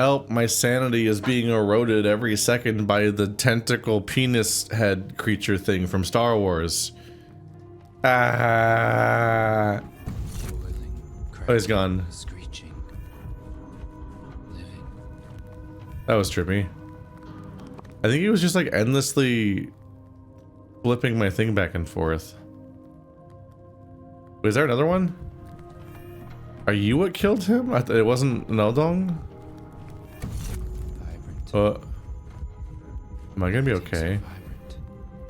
Help, my sanity is being eroded every second by the tentacle penis head creature thing from Star Wars. Ah. Oh, he's gone. That was trippy. I think he was just like endlessly flipping my thing back and forth. Wait, is there another one? Are you what killed him? It wasn't Nodong? Am I gonna be okay?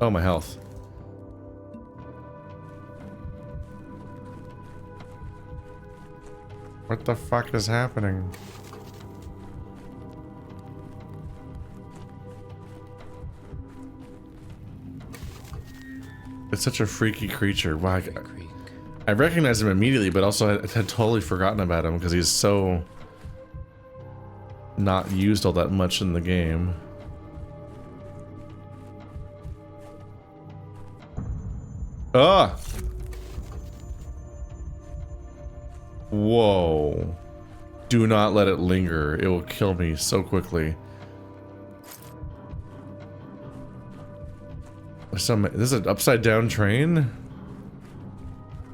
Oh, my health. What the fuck is happening? It's such a freaky creature. Wow, I recognized him immediately, but also I had totally forgotten about him because he's so not used all that much in the game. Ah! Whoa. Do not let it linger. It will kill me so quickly. This is an upside down train?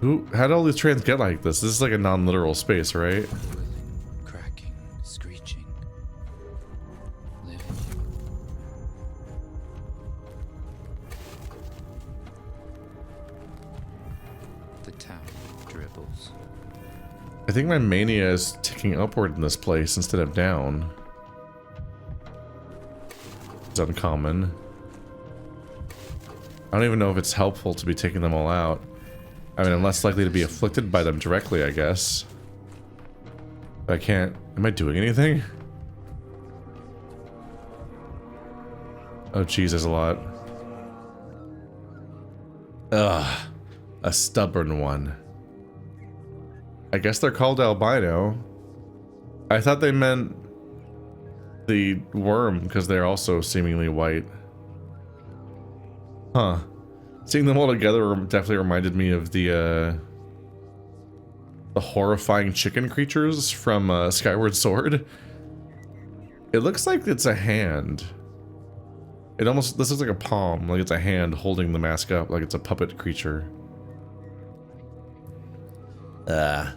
How did all these trains get like this? This is like a non-literal space, right? Cracking, screeching, living. The town dribbles. I think my mania is ticking upward in this place instead of down. It's uncommon. I don't even know if it's helpful to be taking them all out. I mean, I'm less likely to be afflicted by them directly, I guess. But I can't... Am I doing anything? Oh, geez, there's a lot. Ugh. A stubborn one. I guess they're called albino. I thought they meant the worm, because they're also seemingly white. Huh. Seeing them all together definitely reminded me of the horrifying chicken creatures from Skyward Sword. It looks like it's a hand. This looks like a palm, like it's a hand holding the mask up, like it's a puppet creature. A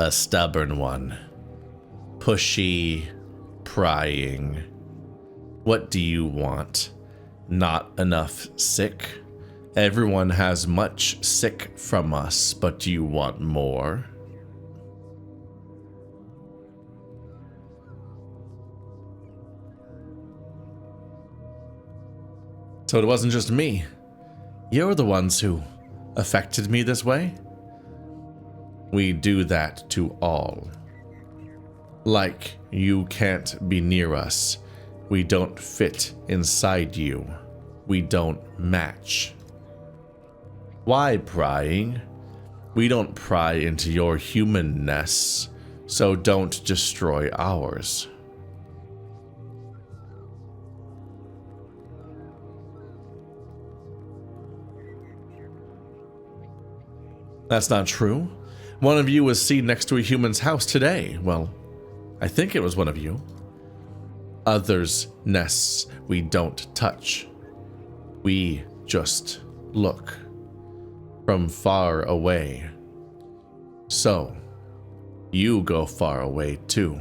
stubborn one. Pushy, prying. What do you want? Not enough sick? Everyone has much sick from us, but do you want more? So it wasn't just me. You're the ones who affected me this way. We do that to all. Like you can't be near us. We don't fit inside you. We don't match. Why prying? We don't pry into your humanness, so don't destroy ours. That's not true. One of you was seen next to a human's house today. Well, I think it was one of you. Others' nests we don't touch. We just look from far away. So, you go far away too.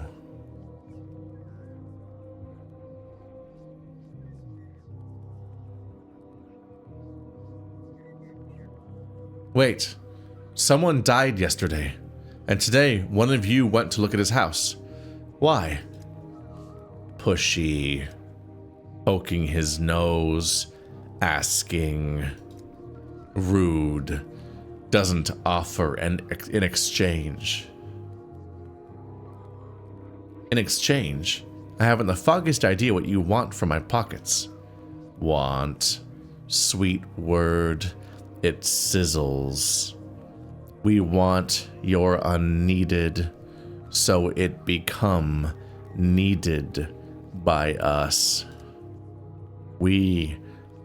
Wait, someone died yesterday, and today one of you went to look at his house. Why? Pushy, poking his nose, asking, rude, doesn't offer in exchange. In exchange, I haven't the foggiest idea what you want from my pockets. Want, sweet word, it sizzles. We want your unneeded, so it become needed by us. We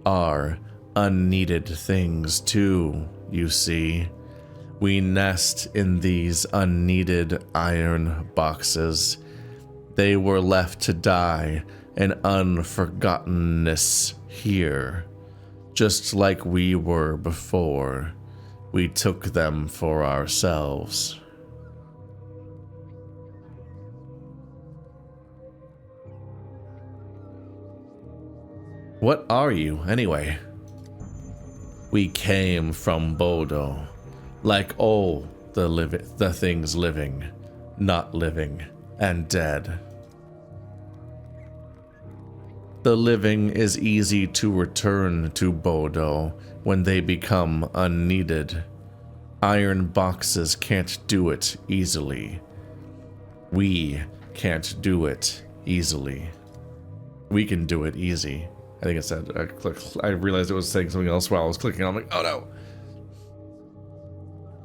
are unneeded things too, you see. We nest in these unneeded iron boxes. They were left to die in unforgottenness here, just like we were before we took them for ourselves. What are you, anyway? We came from Bodo, like all the things living, not living, and dead. The living is easy to return to Bodo when they become unneeded. Iron boxes can't do it easily. We can't do it easily. We can do it easy. I think it said, I realized it was saying something else while I was clicking. I'm like, oh no.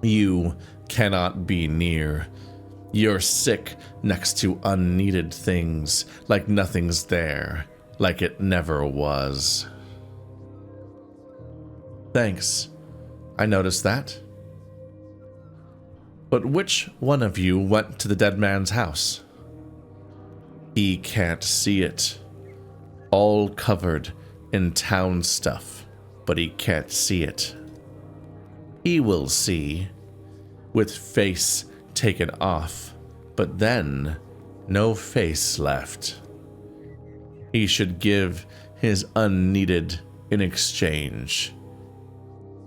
You cannot be near. You're sick next to unneeded things, like nothing's there, like it never was. Thanks. I noticed that. But which one of you went to the dead man's house? He can't see it. All covered in town stuff, but he can't see it. He will see, with face taken off, but then no face left. He should give his unneeded in exchange.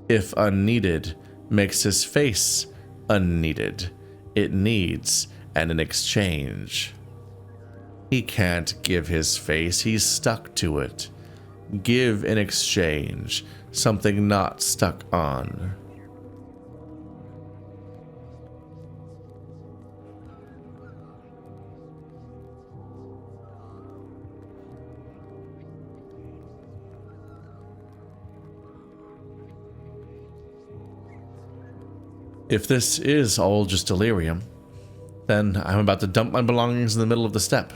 If unneeded makes his face unneeded, it needs an exchange. He can't give his face, he's stuck to it. Give in exchange something not stuck on. If this is all just delirium, then I'm about to dump my belongings in the middle of the steppe.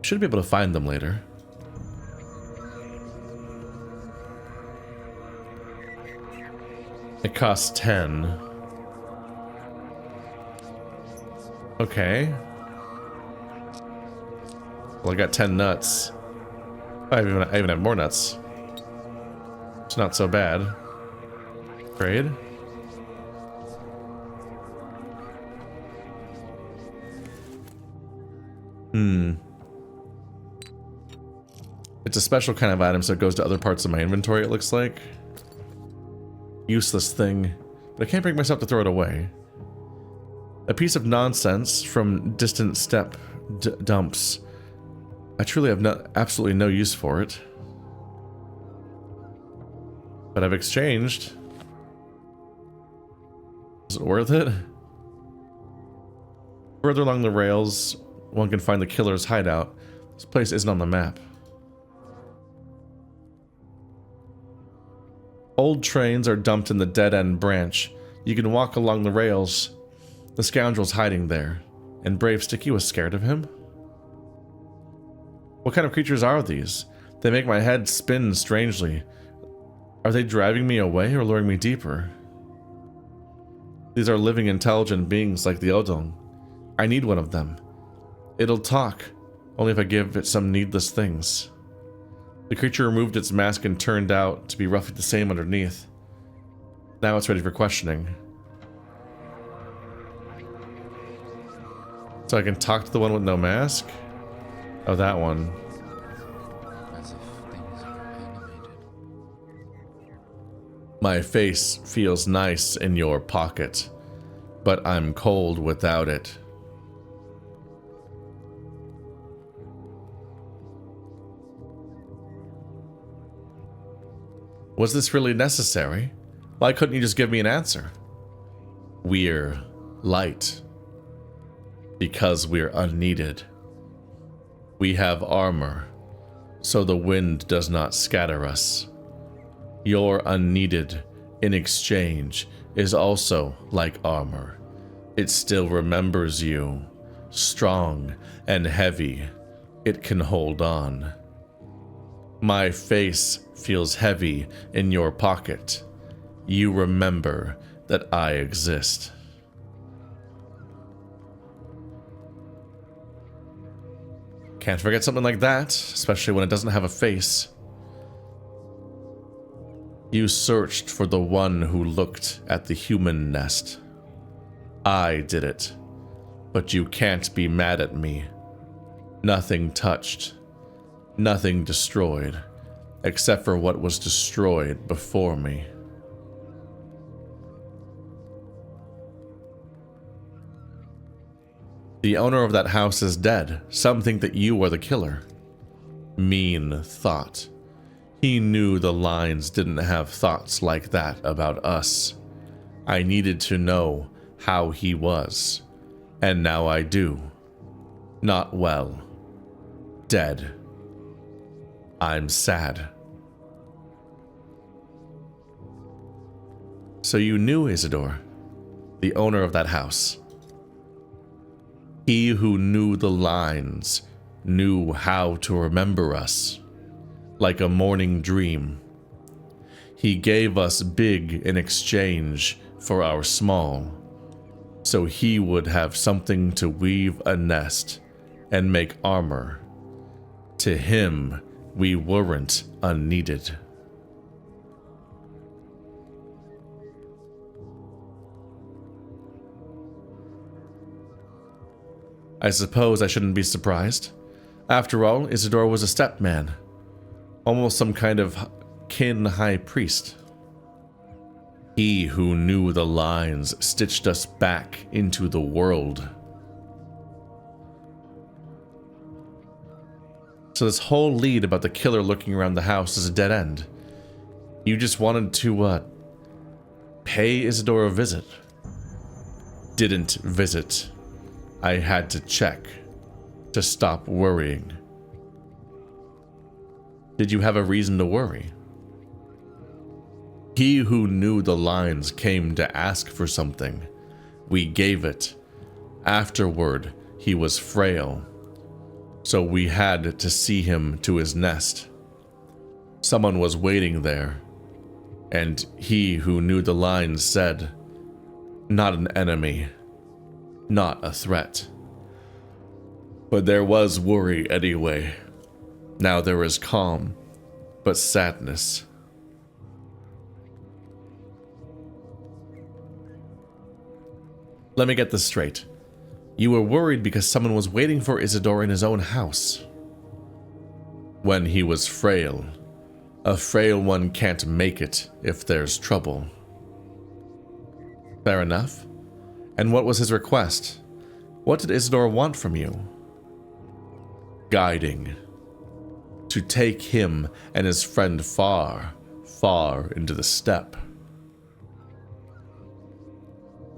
Should be able to find them later. It costs 10. Okay. Well, I got 10 nuts. I even have more nuts. It's not so bad. Trade. It's a special kind of item, so it goes to other parts of my inventory, it looks like. Useless thing, but I can't bring myself to throw it away. A piece of nonsense from distant steppe dumps. I truly have absolutely no use for it. But I've exchanged. Is it worth it? Further along the rails, one can find the killer's hideout. This place isn't on the map. Old trains are dumped in the dead-end branch. You can walk along the rails. The scoundrel's hiding there, and Brave Sticky was scared of him? What kind of creatures are these? They make my head spin strangely. Are they driving me away or luring me deeper? These are living, intelligent beings like the Odong. I need one of them. It'll talk, only if I give it some needless things. The creature removed its mask and turned out to be roughly the same underneath. Now it's ready for questioning. So I can talk to the one with no mask? Oh, that one. As if things are animated. My face feels nice in your pocket, but I'm cold without it. Was this really necessary? Why couldn't you just give me an answer? We're light. Because we're unneeded. We have armor, so the wind does not scatter us. Your unneeded, in exchange, is also like armor. It still remembers you. Strong and heavy. It can hold on. My face feels heavy in your pocket. You remember that I exist. Can't forget something like that, especially when it doesn't have a face. You searched for the one who looked at the human nest. I did it, but you can't be mad at me. Nothing touched, nothing destroyed, except for what was destroyed before me. The owner of that house is dead. Some think that you are the killer. Mean thought. He knew the lines didn't have thoughts like that about us. I needed to know how he was, and now I do. Not well. Dead. I'm sad. So you knew Isidore, the owner of that house. He who knew the lines knew how to remember us, like a morning dream. He gave us big in exchange for our small, so he would have something to weave a nest and make armor. To him, we weren't unneeded. I suppose I shouldn't be surprised. After all, Isidore was a steppe man, almost some kind of kin high priest. He who knew the lines stitched us back into the world. So this whole lead about the killer looking around the house is a dead end. You just wanted to, pay Isidore a visit. Didn't visit. I had to check, to stop worrying. Did you have a reason to worry? He who knew the lines came to ask for something. We gave it. Afterward, he was frail, so we had to see him to his nest. Someone was waiting there, and he who knew the lines said, "Not an enemy. Not a threat." But there was worry anyway. Now there is calm, but sadness. Let me get this straight. You were worried because someone was waiting for Isidore in his own house. When he was frail. A frail one can't make it if there's trouble. Fair enough. And what was his request? What did Isidore want from you? Guiding. To take him and his friend far, far into the steppe.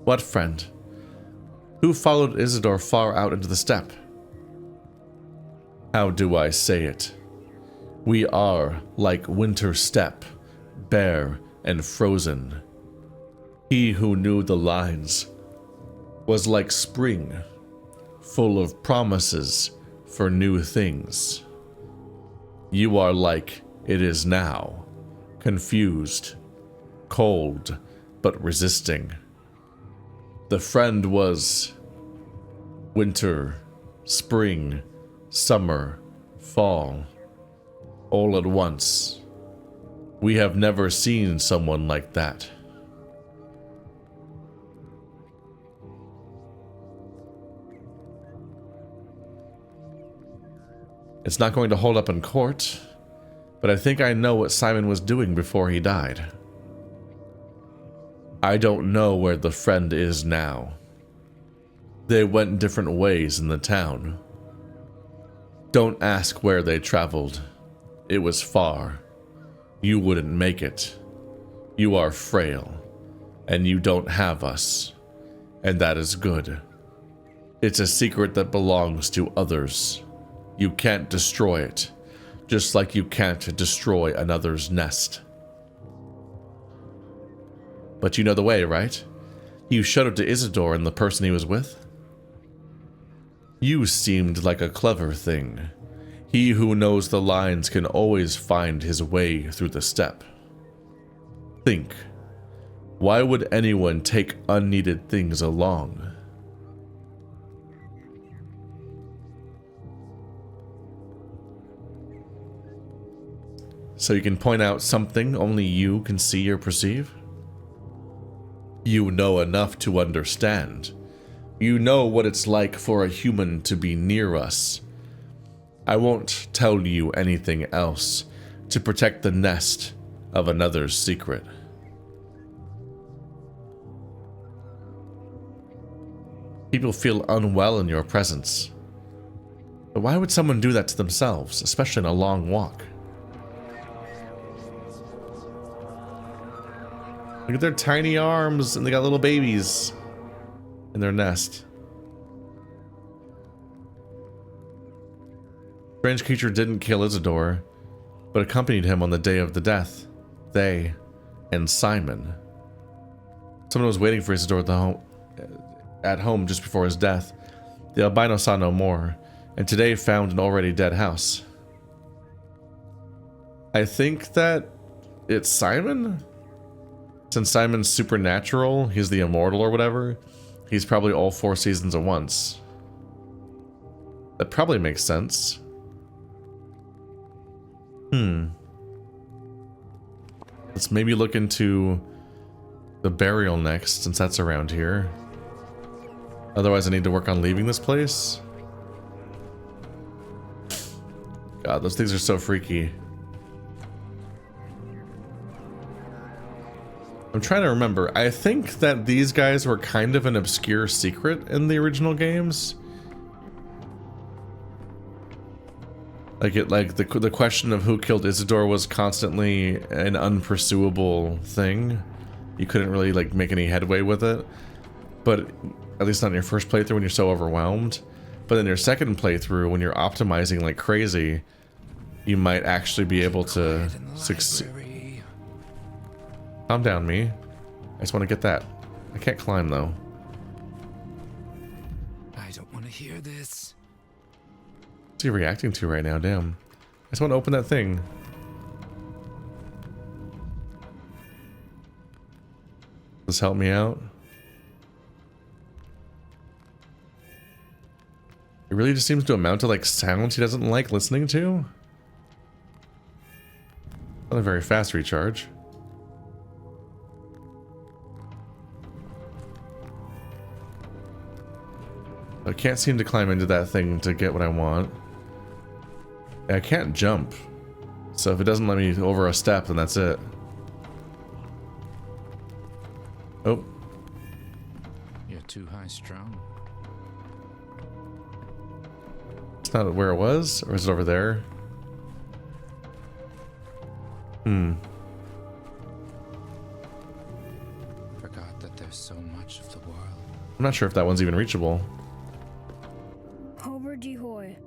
What friend? Who followed Isidore far out into the steppe? How do I say it? We are like winter steppe, bare and frozen. He who knew the lines was like spring, full of promises for new things. You are like it is now, confused, cold, but resisting. The friend was winter, spring, summer, fall, all at once. We have never seen someone like that. It's not going to hold up in court, but I think I know what Simon was doing before he died. I don't know where the friend is now. They went different ways in the town. Don't ask where they traveled. It was far. You wouldn't make it. You are frail, and you don't have us, and that is good. It's a secret that belongs to others. You can't destroy it, just like you can't destroy another's nest. But you know the way, right? You showed it to Isidore and the person he was with. You seemed like a clever thing. He who knows the lines can always find his way through the steppe. Think. Why would anyone take unneeded things along? So you can point out something only you can see or perceive? You know enough to understand. You know what it's like for a human to be near us. I won't tell you anything else to protect the nest of another's secret. People feel unwell in your presence. But why would someone do that to themselves, especially in a long walk? Look at their tiny arms, and they got little babies in their nest. Strange creature didn't kill Isidore, but accompanied him on the day of the death. They and Simon. Someone was waiting for Isidore at home just before his death. The albino saw no more, and today found an already dead house. I think that it's Simon? Since Simon's supernatural, he's the immortal or whatever, he's probably all 4 seasons at once. That probably makes sense. Let's maybe look into the burial next, since that's around here. Otherwise I need to work on leaving this place. God, those things are so freaky. I'm trying to remember. I think that these guys were kind of an obscure secret in the original games. Like the question of who killed Isidore was constantly an unpursuable thing. You couldn't really like make any headway with it. But at least not in your first playthrough when you're so overwhelmed. But in your second playthrough, when you're optimizing like crazy, you might actually be able to succeed. Calm down, me. I just want to get that. I can't climb though. I don't want to hear this. What's he reacting to right now? Damn. I just want to open that thing. Does this help me out? It really just seems to amount to like sounds he doesn't like listening to. Not a very fast recharge. I can't seem to climb into that thing to get what I want. I can't jump. So if it doesn't let me over a step, then that's it. Oh. You're too high strung. It's not where it was, or is it over there? Forgot that there's so much of the world. I'm not sure if that one's even reachable. Hoy,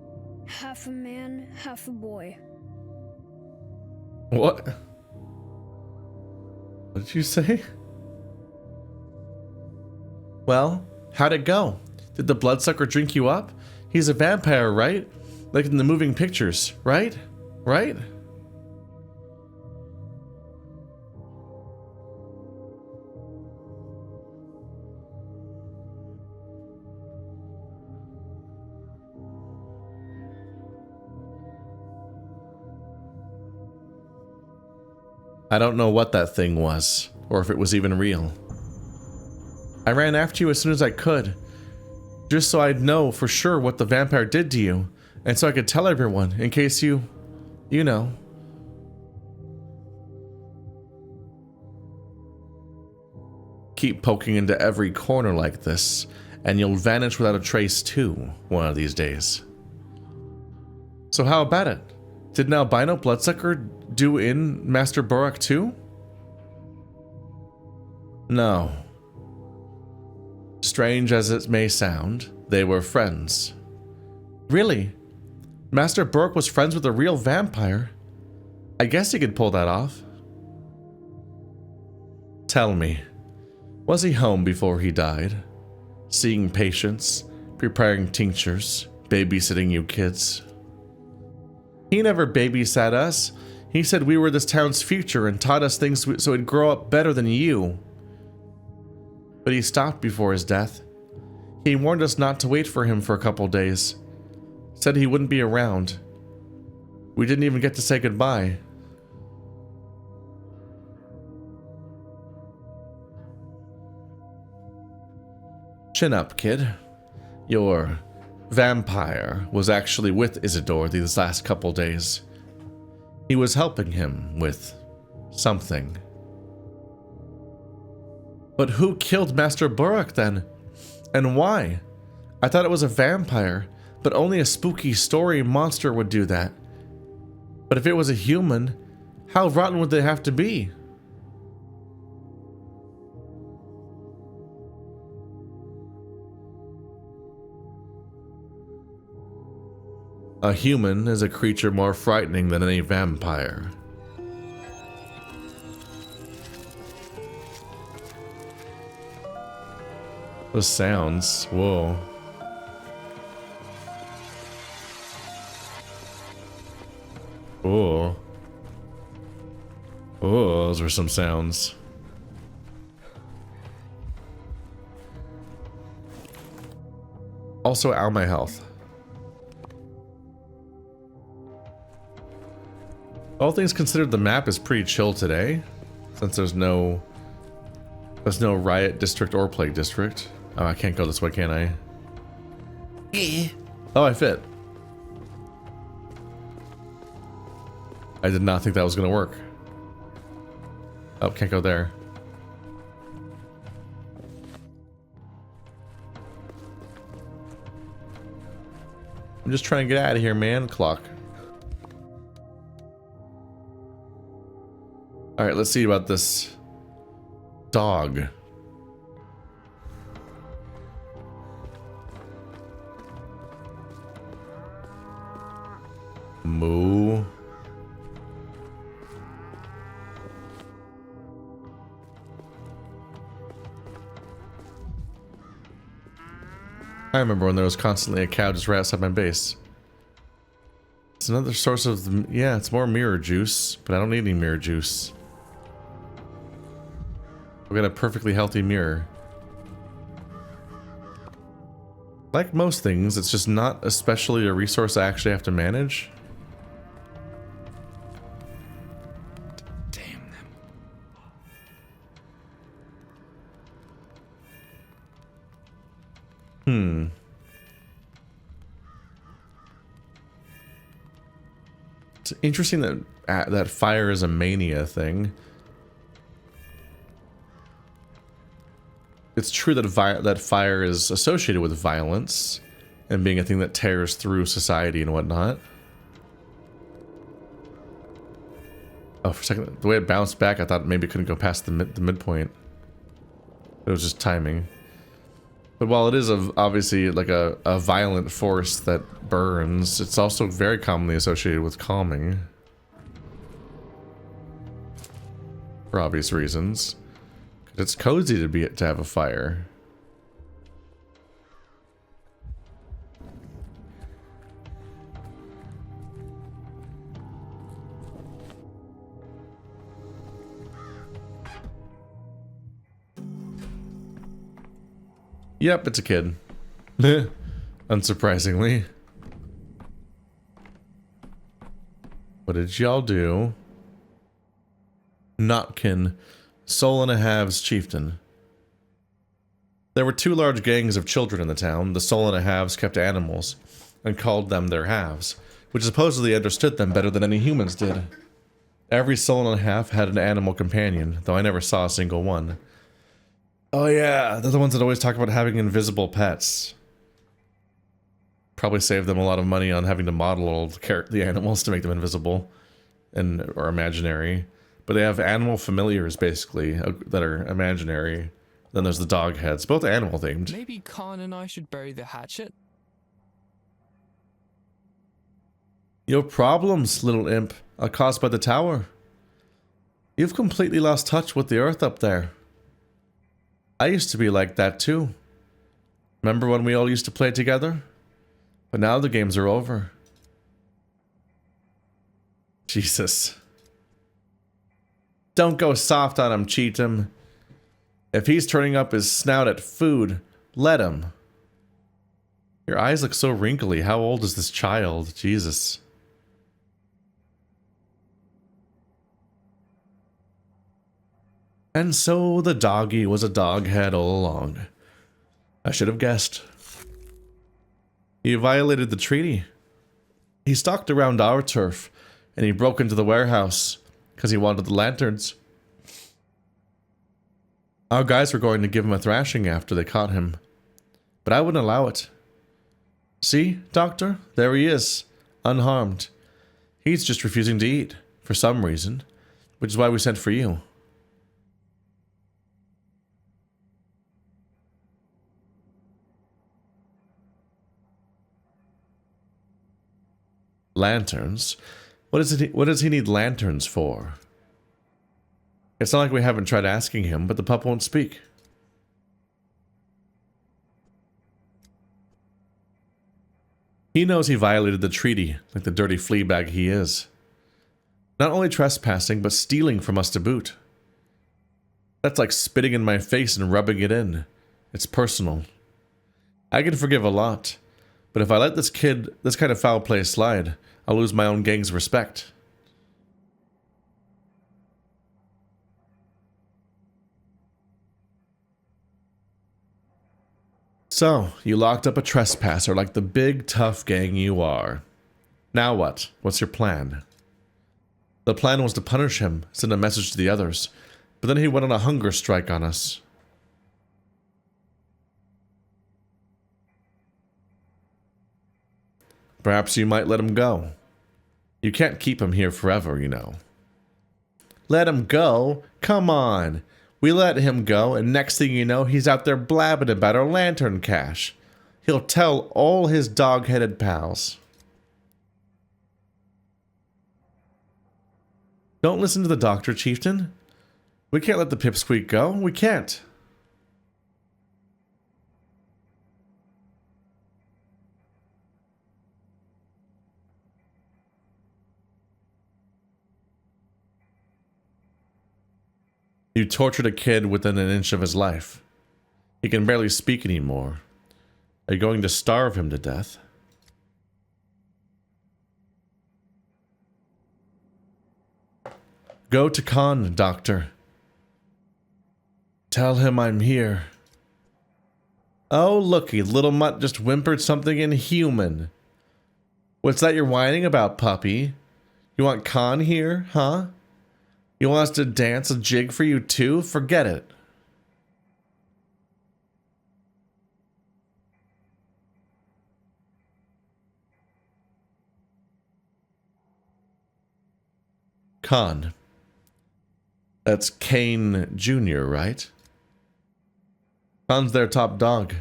half a man, half a boy. What? What did you say? Well, how'd it go? Did the bloodsucker drink you up? He's a vampire, right? Like in the moving pictures, right? Right? I don't know what that thing was, or if it was even real. I ran after you as soon as I could, just so I'd know for sure what the vampire did to you, and so I could tell everyone, in case you know. Keep poking into every corner like this, and you'll vanish without a trace too, one of these days. So how about it? Did an albino bloodsucker do in Master Borak too? No. Strange as it may sound, they were friends. Really? Master Borak was friends with a real vampire? I guess he could pull that off. Tell me, was he home before he died? Seeing patients, preparing tinctures, babysitting you kids? He never babysat us. He said we were this town's future and taught us things so we'd grow up better than you. But he stopped before his death. He warned us not to wait for him for a couple days. Said he wouldn't be around. We didn't even get to say goodbye. Chin up, kid. Your vampire was actually with Isidore these last couple days. He was helping him with something. But who killed Master Burrock then? And why? I thought it was a vampire, but only a spooky story monster would do that. But if it was a human, how rotten would they have to be? A human is a creature more frightening than any vampire. Those sounds, whoa. Oh. Oh, those were some sounds. Also, ow my health. All things considered, the map is pretty chill today, since there's no riot district or plague district. Oh, I can't go this way, can I? Yeah. Oh, I fit. I did not think that was gonna work. Oh, can't go there. I'm just trying to get out of here, man. Clock. Alright, let's see about this dog. Moo. I remember when there was constantly a cow just right outside my base. It's another source of, yeah, it's more mirror juice, but I don't need any mirror juice. I've got a perfectly healthy mirror. Like most things, it's just not especially a resource I actually have to manage. Damn them. It's interesting that that fire is a mania thing. It's true that that fire is associated with violence and being a thing that tears through society and whatnot. Oh, for a second, the way it bounced back, I thought maybe it couldn't go past the midpoint. It was just timing. But while it is obviously like a violent force that burns, it's also very commonly associated with calming. For obvious reasons. It's cozy to have a fire. Yep, it's a kid. Unsurprisingly. What did y'all do? Notkin, Soul and a Halves chieftain. There were two large gangs of children in the town. The Soul and a Halves kept animals and called them their halves, which supposedly understood them better than any humans did. Every Soul and a Half had an animal companion, though I never saw a single one. Oh yeah, they're the ones that always talk about having invisible pets. Probably saved them a lot of money on having to model all the animals to make them invisible or imaginary. But they have animal familiars, basically, that are imaginary. Then there's the dog heads, both animal themed. Maybe Khan and I should bury the hatchet? Your problems, little imp, are caused by the tower. You've completely lost touch with the earth up there. I used to be like that too. Remember when we all used to play together? But now the games are over. Jesus. Don't go soft on him, cheat him. If he's turning up his snout at food, let him. Your eyes look so wrinkly. How old is this child? Jesus. And so the doggy was a doghead all along. I should have guessed. He violated the treaty. He stalked around our turf, and he broke into the warehouse because he wanted the lanterns. Our guys were going to give him a thrashing after they caught him, but I wouldn't allow it. See, Doctor? There he is, unharmed. He's just refusing to eat, for some reason, which is why we sent for you. Lanterns? What does he need lanterns for? It's not like we haven't tried asking him, but the pup won't speak. He knows he violated the treaty, like the dirty flea bag he is. Not only trespassing, but stealing from us to boot. That's like spitting in my face and rubbing it in. It's personal. I can forgive a lot, but if I let this kind of foul play slide, I'll lose my own gang's respect. So, you locked up a trespasser like the big tough gang you are. Now what? What's your plan? The plan was to punish him, send a message to the others, but then he went on a hunger strike on us. Perhaps you might let him go. You can't keep him here forever, you know. Let him go? Come on! We let him go, and next thing you know, he's out there blabbing about our lantern cache. He'll tell all his dog-headed pals. Don't listen to the doctor, Chieftain. We can't let the pipsqueak go. We can't. You tortured a kid within an inch of his life. He can barely speak anymore. Are you going to starve him to death? Go to Khan, Doctor. Tell him I'm here. Oh, looky, little mutt just whimpered something inhuman. What's that you're whining about, puppy? You want Khan here, huh? You want us to dance a jig for you too? Forget it. Khan. That's Kane Jr., right? Khan's their top dog.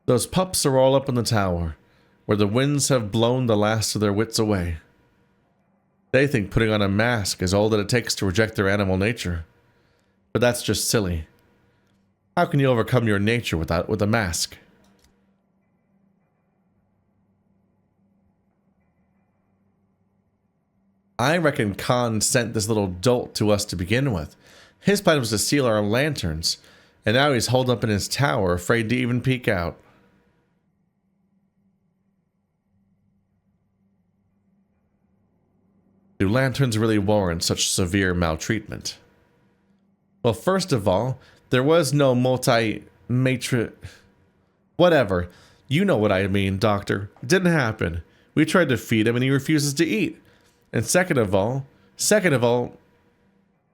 Those pups are all up in the tower, where the winds have blown the last of their wits away. They think putting on a mask is all that it takes to reject their animal nature. But that's just silly. How can you overcome your nature with a mask? I reckon Khan sent this little dolt to us to begin with. His plan was to steal our lanterns, and now he's holed up in his tower, afraid to even peek out. Do lanterns really warrant such severe maltreatment? Well, first of all, there was no whatever. You know what I mean, Doctor. It didn't happen. We tried to feed him and he refuses to eat. And second of all,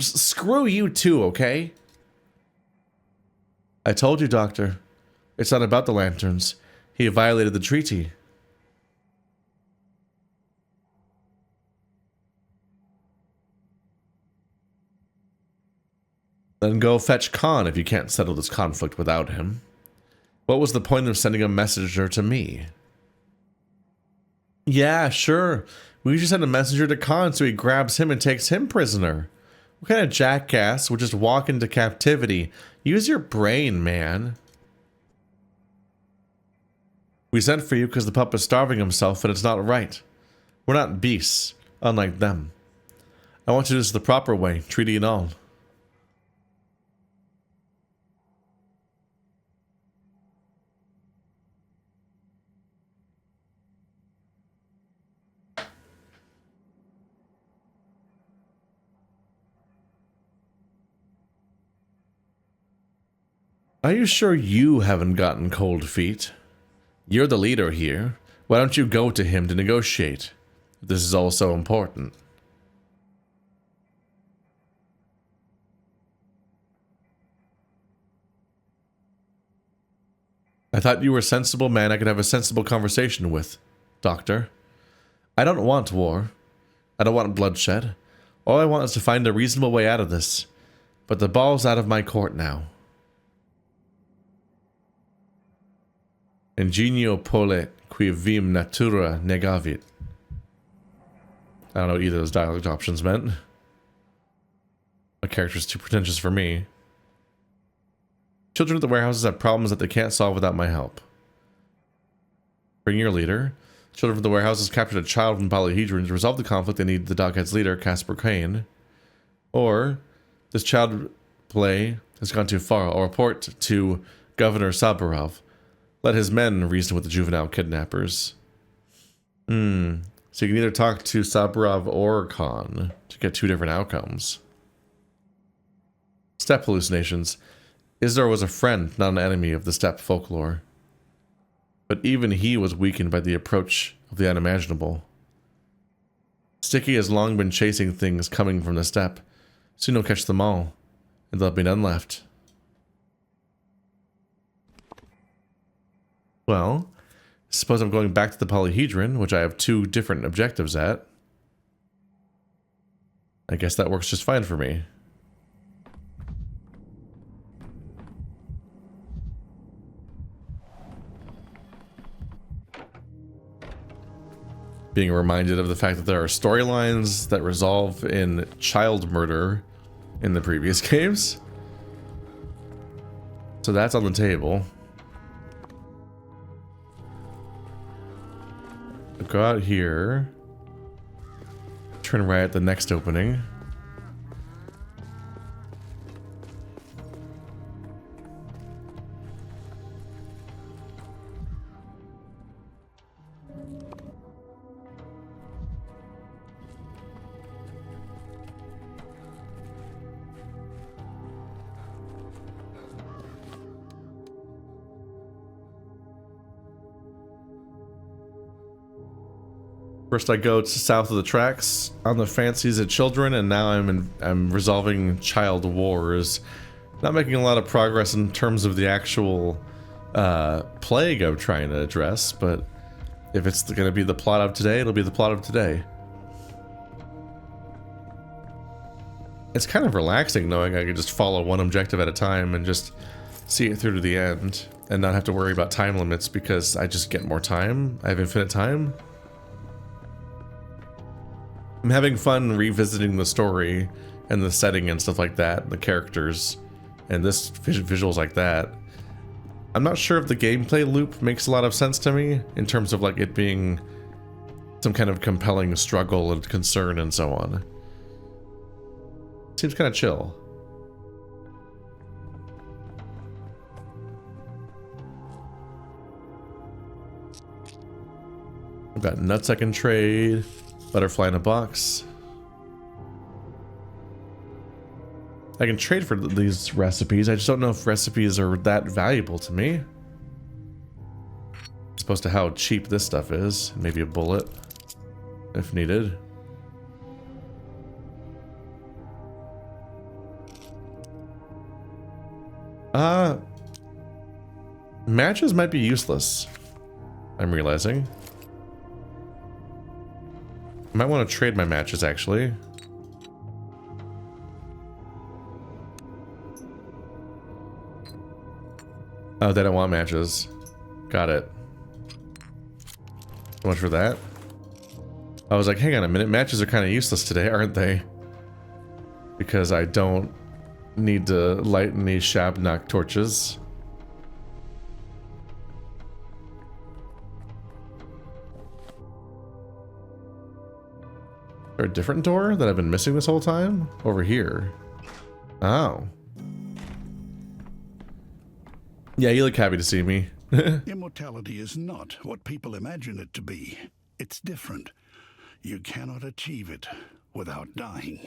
screw you too, okay? I told you, Doctor. It's not about the lanterns. He violated the treaty. Then go fetch Khan if you can't settle this conflict without him. What was the point of sending a messenger to me? Yeah, sure. We should send a messenger to Khan so he grabs him and takes him prisoner. What kind of jackass would just walk into captivity? Use your brain, man. We sent for you because the pup is starving himself and it's not right. We're not beasts, unlike them. I want to do this the proper way, treaty and all. Are you sure you haven't gotten cold feet? You're the leader here. Why don't you go to him to negotiate? This is all so important. I thought you were a sensible man I could have a sensible conversation with, Doctor. I don't want war. I don't want bloodshed. All I want is to find a reasonable way out of this. But the ball's out of my court now. Ingenio polet qui vim natura negavit. I don't know what either of those dialogue options meant. My character's too pretentious for me. Children at the warehouses have problems that they can't solve without my help. Bring your leader. Children from the warehouses captured a child from Polyhedron. To resolve the conflict, they need the Doghead's leader, Casper Kane. Or, this child play has gone too far. I'll report to Governor Saburov. Let his men reason with the juvenile kidnappers. So you can either talk to Saburov or Khan to get two different outcomes. Steppe hallucinations. Isidore was a friend, not an enemy of the steppe folklore. But even he was weakened by the approach of the unimaginable. Sticky has long been chasing things coming from the steppe. Soon he'll catch them all, and there'll be none left. Well, suppose I'm going back to the Polyhedron, which I have two different objectives at. I guess that works just fine for me. Being reminded of the fact that there are storylines that resolve in child murder in the previous games. So that's on the table. I'll go out here. Turn right at the next opening. First I go to south of the tracks on the fancies of children, and now I'm resolving child wars. Not making a lot of progress in terms of the actual plague I'm trying to address, but if it's going to be the plot of today, it'll be the plot of today. It's kind of relaxing knowing I can just follow one objective at a time and just see it through to the end and not have to worry about time limits because I just get more time. I have infinite time. I'm having fun revisiting the story and the setting and stuff like that, the characters, and this visuals like that. I'm not sure if the gameplay loop makes a lot of sense to me in terms of like it being some kind of compelling struggle and concern and so on. Seems kind of chill. I've got nuts I can trade. Butterfly in a box. I can trade for these recipes. I just don't know if recipes are that valuable to me. As opposed to how cheap this stuff is. Maybe a bullet, if needed. Matches might be useless, I'm realizing. I might want to trade my matches, actually. Oh, they don't want matches. Got it. So much for that. I was like, hang on a minute, matches are kind of useless today, aren't they? Because I don't need to light any Shabnak torches. Is there a different door that I've been missing this whole time? Over here. Oh. Yeah, you look happy to see me. Immortality is not what people imagine it to be. It's different. You cannot achieve it without dying.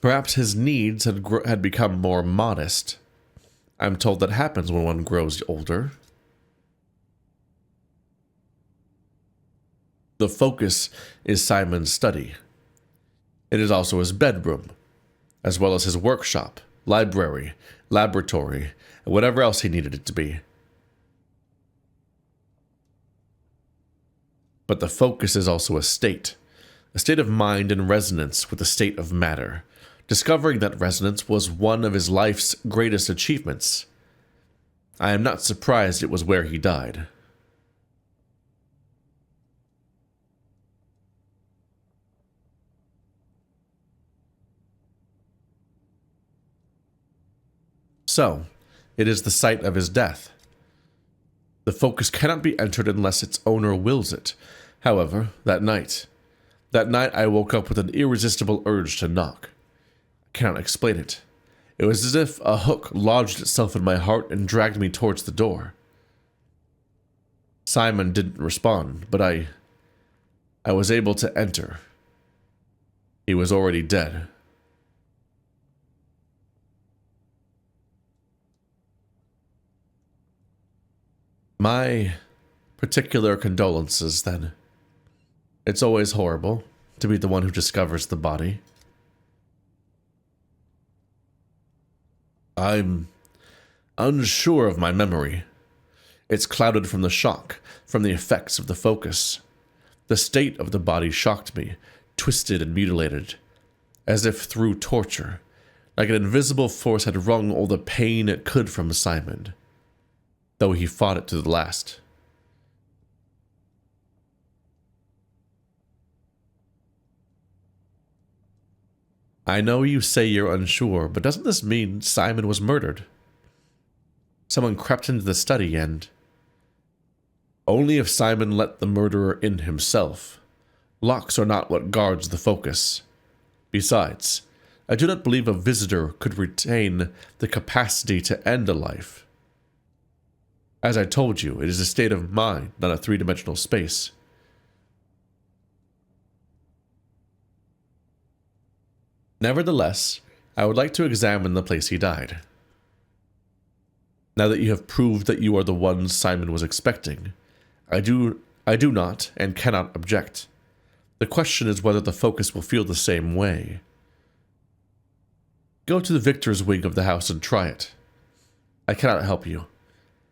Perhaps his needs had become more modest. I'm told that happens when one grows older. The focus is Simon's study. It is also his bedroom, as well as his workshop, library, laboratory, and whatever else he needed it to be. But the focus is also a state of mind in resonance with the state of matter. Discovering that resonance was one of his life's greatest achievements. I am not surprised it was where he died. So, it is the site of his death. The focus cannot be entered unless its owner wills it. However, that night I woke up with an irresistible urge to knock. I cannot explain it. It was as if a hook lodged itself in my heart and dragged me towards the door. Simon didn't respond, but I was able to enter. He was already dead. My particular condolences, then. It's always horrible to be the one who discovers the body. I'm unsure of my memory. It's clouded from the shock, from the effects of the focus. The state of the body shocked me, twisted and mutilated, as if through torture, like an invisible force had wrung all the pain it could from Simon, though he fought it to the last. I know you say you're unsure, but doesn't this mean Simon was murdered? Someone crept into the study and... Only if Simon let the murderer in himself. Locks are not what guards the focus. Besides, I do not believe a visitor could retain the capacity to end a life. As I told you, it is a state of mind, not a three-dimensional space. Nevertheless, I would like to examine the place he died. Now that you have proved that you are the one Simon was expecting, I do not and cannot object. The question is whether the focus will feel the same way. Go to the victor's wing of the house and try it. I cannot help you.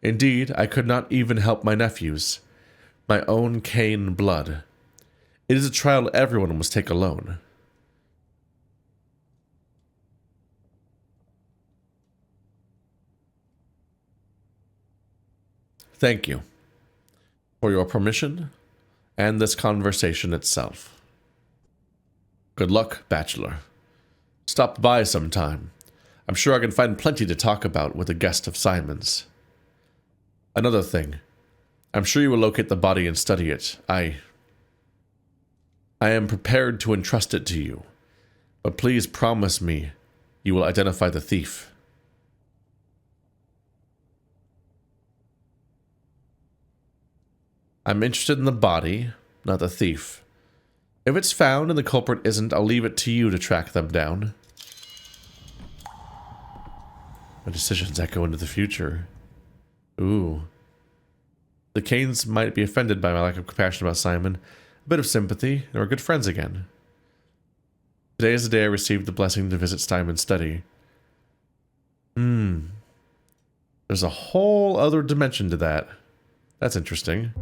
Indeed, I could not even help my nephews, my own Cain blood. It is a trial everyone must take alone. Thank you for your permission and this conversation itself. Good luck, Bachelor. Stop by sometime. I'm sure I can find plenty to talk about with a guest of Simon's. Another thing. I'm sure you will locate the body and study it. I am prepared to entrust it to you, but please promise me you will identify the thief. I'm interested in the body, not the thief. If it's found and the culprit isn't, I'll leave it to you to track them down. My decisions echo into the future. Ooh. The Cains might be offended by my lack of compassion about Simon. A bit of sympathy, and we're good friends again. Today is the day I received the blessing to visit Simon's study. There's a whole other dimension to that. That's interesting.